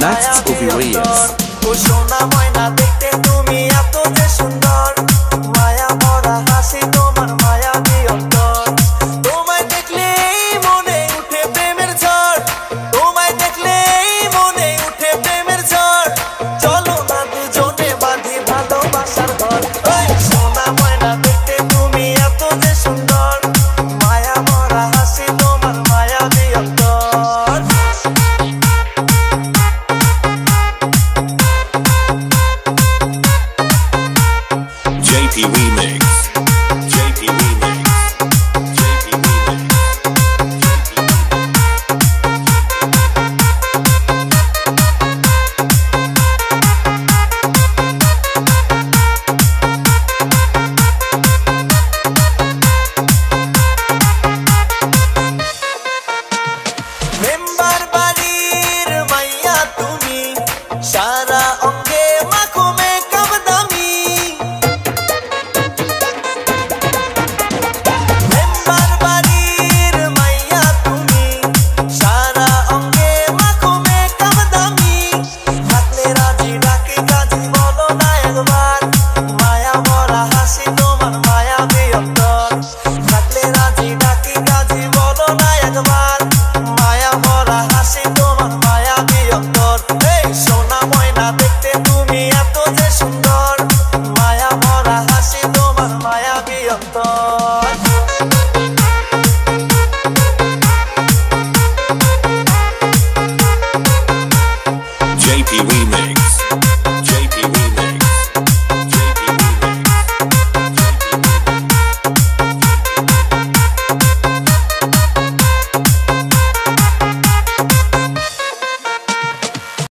Next will be Rios. ও সোনা ময়না দেখতে তুমি এত যে সুন্দর, মায়া ভরা হাসি তোমার মায়াবী অন্তর। তোমায় দেখলেই মনে উঠে প্রেমের ঝড়, তোমায় দেখলেই মনে উঠে প্রেমের ঝড়। চলো না দুজনে বাঁধি ভালোবাসার ঘর। ওই সোনা ময়না দেখতে তুমি এত যে সুন্দর, মায়া ভরা হাসি তোমার মায়াবী অন্তর। JP Remix. JP Remix. JP Remix. Member বাড়ির মাইয়া তুমি, সারা অঙ্গে মাখো মেকআপ দামি। মেম্বার বাড়ির মাইয়া তুমি, সারা অঙ্গে মাখো মেকআপ দামি। থাকলে রাজি ডাকি কাজী বলো না একবার, মায়া ভরা হাসি তোমার মায়াবী অন্তর। থাকলে রাজি ডাকি কাজী বলো না একবার, মায়া ভরা হাসি তোমার মায়াবী অন্তর। এই সোনা ময়না দেখতে তুমি এত যে সুন্দর, মায়া ভরা হাসি তোমার মায়াবী অন্তর। JP Remix.